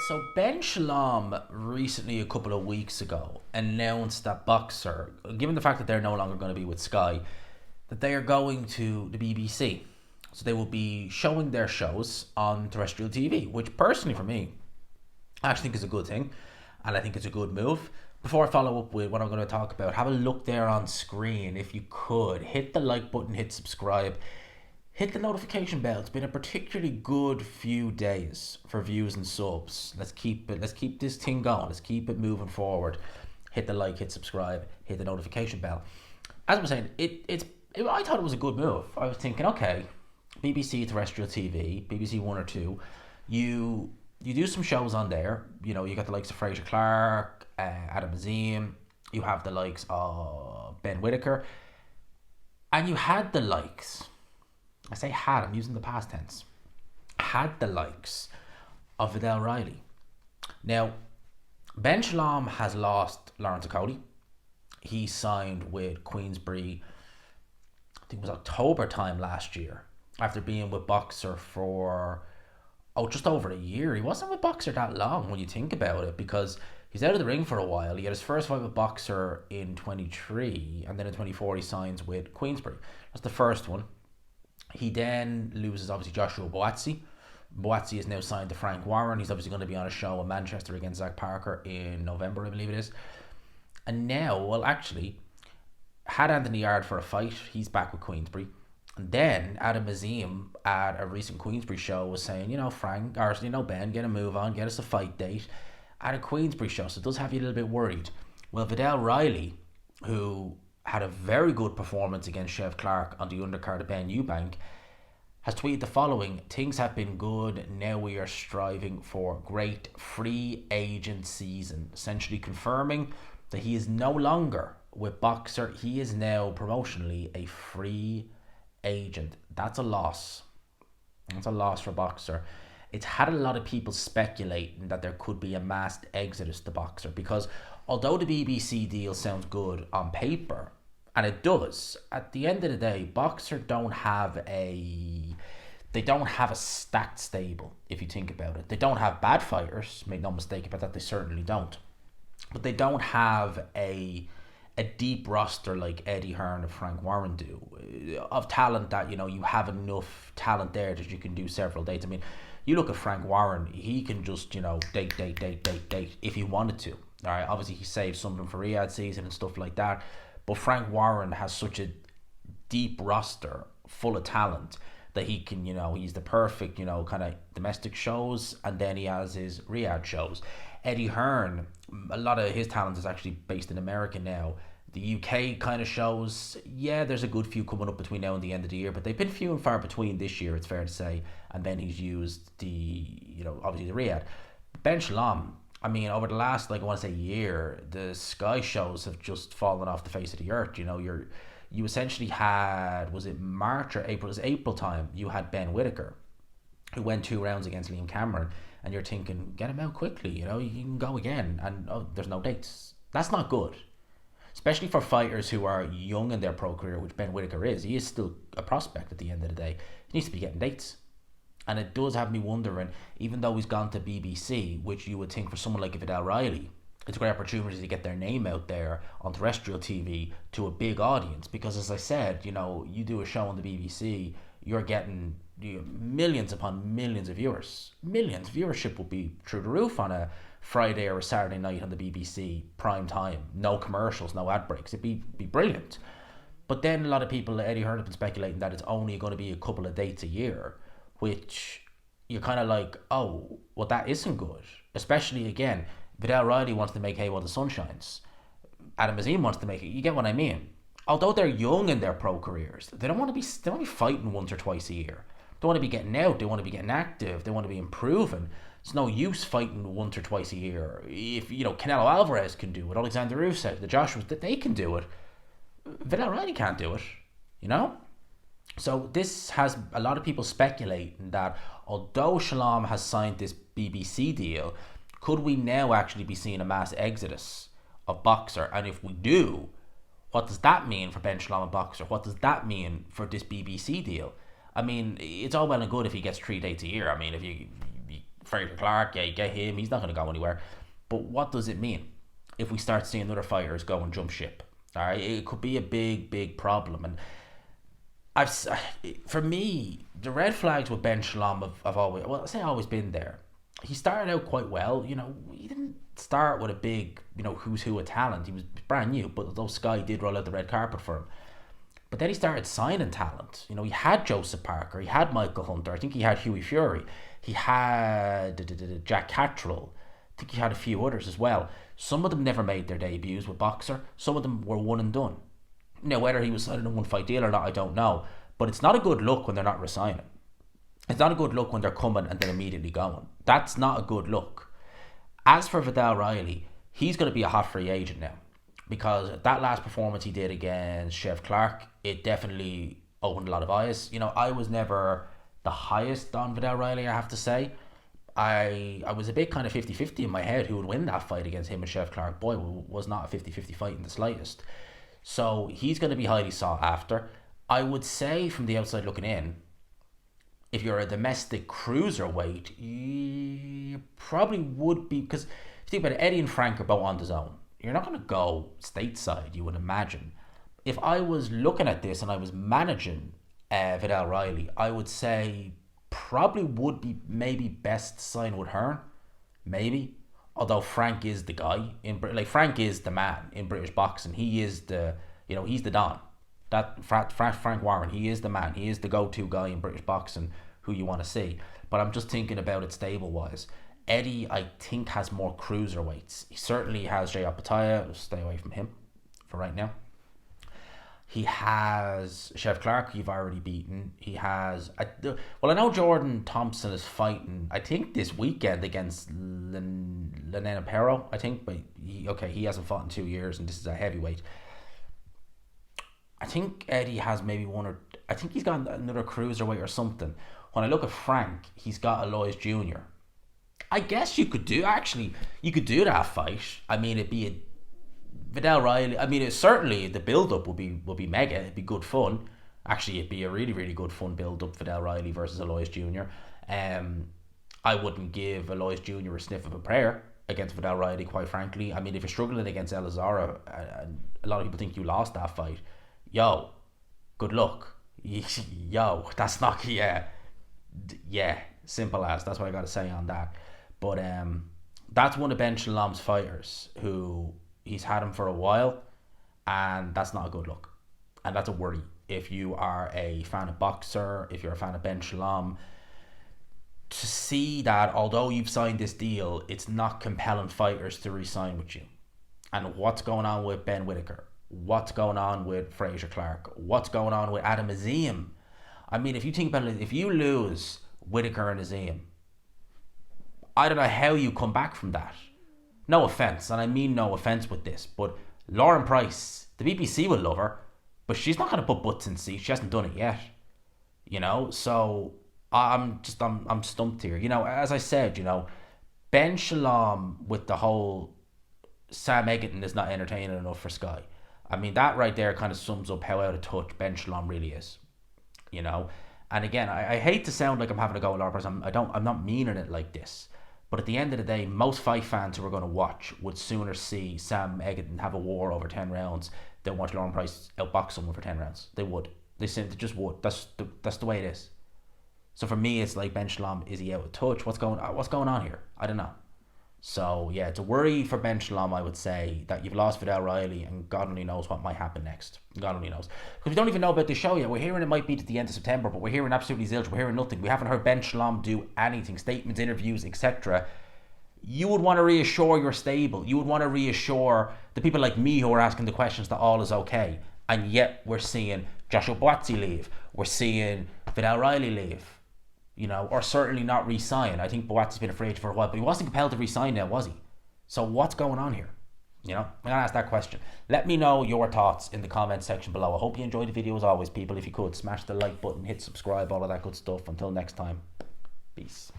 So Ben Shalom recently, a couple of weeks ago, announced that Boxer, given the fact that they're no longer going to be with Sky, that they are going to the BBC. So they will be showing their shows on terrestrial TV, which personally for me, I actually think is a good thing, and I think it's a good move. Before I follow up with what I'm going to talk about, have a look there on screen if you could. Hit the like button, hit subscribe, hit the notification bell. It's been a particularly good few days for views and subs. Let's keep this thing going. Let's keep it moving forward. Hit the like, hit subscribe, hit the notification bell. As I was saying, I thought it was a good move. I was thinking, okay, BBC terrestrial TV, BBC One or Two, you do some shows on there. You know, you got the likes of Fraser Clark, Adam Azim. You have the likes of Ben Whitaker, and you had the likes. I say had, I'm using the past tense. Had the likes of Viddal Riley. Now, Ben Shalom has lost Lawrence Cody. He signed with Queensberry, I think it was October time last year, after being with Boxer for just over a year. He wasn't with Boxer that long when you think about it, because he's out of the ring for a while. He had his first fight with Boxer in 23, and then in 24 he signs with Queensberry. That's the first one. He then loses, obviously, Joshua Boazzi. Boazzi is now signed to Frank Warren. He's obviously going to be on a show in Manchester against Zach Parker in November, I believe it is. And now, well, actually, had Anthony Yard for a fight. He's back with Queensberry. And then Adam Azim at a recent Queensberry show was saying, Frank, or Ben, get a move on, get us a fight date at a Queensberry show. So it does have you a little bit worried. Well, Viddal Riley, who had a very good performance against Chev Clark on the undercard of Ben Eubank, has tweeted the following: "Things have been good. Now we are striving for great free agent season." Essentially confirming that he is no longer with Boxer. He is now promotionally a free agent. That's a loss. That's a loss for Boxer. It's had a lot of people speculating that there could be a massed exodus to Boxer, because although the BBC deal sounds good on paper, and it does, at the end of the day, Boxer don't have a stacked stable, if you think about it. They don't have bad fighters, make no mistake about that, they certainly don't. But they don't have a deep roster like Eddie Hearn and Frank Warren do, of talent that, you have enough talent there that you can do several dates. I mean, you look at Frank Warren, he can just, date if he wanted to. All right, obviously he saved something for Riyadh season and stuff like that. But Frank Warren has such a deep roster full of talent that he can, he's the perfect, kind of domestic shows, and then he has his Riyadh shows. Eddie Hearn, a lot of his talent is actually based in America now. The UK kind of shows, yeah, there's a good few coming up between now and the end of the year, but they've been few and far between this year, it's fair to say. And then he's used obviously the Riyadh. Ben Shalom, I mean, over the last, I want to say year, the Sky shows have just fallen off the face of the earth. You essentially had, was it March or April? It was April time. You had Ben Whitaker, who went 2 rounds against Liam Cameron, and you're thinking, get him out quickly, you can go again, and there's no dates. That's not good, especially for fighters who are young in their pro career, which Ben Whitaker is. He is still a prospect at the end of the day. He needs to be getting dates. And it does have me wondering, even though he's gone to BBC, which you would think for someone like Viddal Riley, it's a great opportunity to get their name out there on terrestrial TV to a big audience. Because as I said, you do a show on the BBC, you're getting millions upon millions of viewers. Millions. Viewership will be through the roof on a Friday or a Saturday night on the BBC, prime time. No commercials, no ad breaks. It'd be brilliant. But then a lot of people, Eddie Hearn, have been speculating that it's only going to be a couple of dates a year, which you're kind of like, oh, well, that isn't good. Especially, again, Viddal Riley wants to make hay while the sun shines. Adam Azim wants to make it. You get what I mean? Although they're young in their pro careers, they don't want to be fighting once or twice a year. They want to be getting out. They want to be getting active. They want to be improving. It's no use fighting once or twice a year. If, Canelo Alvarez can do it, Alexander Usyk, the Joshuas, that they can do it. Viddal Riley can't do it, So this has a lot of people speculating that although Shalom has signed this BBC deal, could we now actually be seeing a mass exodus of Boxer? And if we do, what does that mean for Ben Shalom and Boxer? What does that mean for this BBC deal? I mean, it's all well and good if he gets 3 dates a year. I mean, if you Fraser Clark, yeah, you get him, he's not going to go anywhere. But what does it mean if we start seeing other fighters go and jump ship? All right, it could be a big problem. And for me, the red flags with Ben Shalom have always, well, I say always been there. He started out quite well. He didn't start with a big, who's who of talent. He was brand new, but although Sky did roll out the red carpet for him. But then he started signing talent. He had Joseph Parker, he had Michael Hunter, I think he had Hughie Fury, he had Jack Cattrall, I think he had a few others as well. Some of them never made their debuts with Boxer, some of them were one and done. Now, whether he was signing a one-fight deal or not, I don't know. But it's not a good look when they're not resigning. It's not a good look when they're coming and then immediately going. That's not a good look. As for Viddal Riley, he's going to be a hot free agent now. Because that last performance he did against Chef Clark, it definitely opened a lot of eyes. I was never the highest on Viddal Riley, I have to say. I was a bit kind of 50-50 in my head who would win that fight against him and Chef Clark. Boy, it was not a 50-50 fight in the slightest. So he's going to be highly sought after. I would say from the outside looking in, if you're a domestic cruiserweight, you probably would be, because if you think about it, Eddie and Frank are both on the zone. You're not going to go stateside, you would imagine. If I was looking at this and I was managing Viddal Riley, I would say probably would be maybe best sign with Hearn, maybe. Although Frank is the guy Frank is the man in British boxing. He is the he's the Don. That Frank Warren, he is the man. He is the go-to guy in British boxing who you want to see. But I'm just thinking about it stable wise. Eddie, I think, has more cruiserweights. He certainly has Jay Apataya. Stay away from him for right now. He has Chef Clark, you've already beaten. He has... I know Jordan Thompson is fighting, I think, this weekend against Lennon Pero, I think. But he hasn't fought in 2 years, and this is a heavyweight. I think Eddie has maybe one or... I think he's got another cruiserweight or something. When I look at Frank, he's got Alois Jr. I guess you could do that fight. I mean, it'd be a Viddal Riley. I mean, certainly the build-up will be mega. It'd be good fun. Actually, it'd be a really, really good fun build-up, Viddal Riley versus Alois Jr. I wouldn't give Alois Jr. a sniff of a prayer against Viddal Riley, quite frankly. I mean, if you're struggling against Elizara, and a lot of people think you lost that fight, yo, good luck. Yo, that's not... Yeah, simple as. That's what I got to say on that. But that's one of Ben Shalom's fighters who he's had him for a while, and that's not a good look. And that's a worry. If you are a fan of Boxer, if you're a fan of Ben Shalom, to see that although you've signed this deal, it's not compelling fighters to re-sign with you. And what's going on with Ben Whittaker? What's going on with Fraser Clark? What's going on with Adam Azim? I mean, if you think about it, if you lose Whittaker and Azim, I don't know how you come back from that. No offence, and I mean no offence with this, but Lauren Price, the BBC will love her, but she's not going to put butts in seats. She hasn't done it yet. So I'm stumped here. As I said, Ben Shalom with the whole Sam Egerton is not entertaining enough for Sky. I mean, that right there kind of sums up how out of touch Ben Shalom really is. And again, I hate to sound like I'm having a go at Lauren Price. I'm not meaning it like this. But at the end of the day, most fight fans who are going to watch would sooner see Sam Egerton have a war over 10 rounds than watch Lauren Price outbox someone for 10 rounds. They would. They just would. That's the way it is. So for me, it's like Ben Shalom, is he out of touch? What's going on here? I don't know. So yeah, it's a worry for Ben Shalom, I would say, that you've lost Viddal Riley, and God only knows what might happen next. God only knows. Because we don't even know about this show yet. We're hearing it might be to the end of September, but we're hearing absolutely zilch. We're hearing nothing. We haven't heard Ben Shalom do anything, statements, interviews, etc. You would want to reassure your stable. You would want to reassure the people like me who are asking the questions that all is okay. And yet we're seeing Joshua Boazzi leave. We're seeing Viddal Riley leave. Or certainly not re-sign. I think Boazzi's been afraid for a while, but he wasn't compelled to re-sign now, was he? So what's going on here? I'm going to ask that question. Let me know your thoughts in the comment section below. I hope you enjoyed the video as always, people. If you could, smash the like button, hit subscribe, all of that good stuff. Until next time, peace.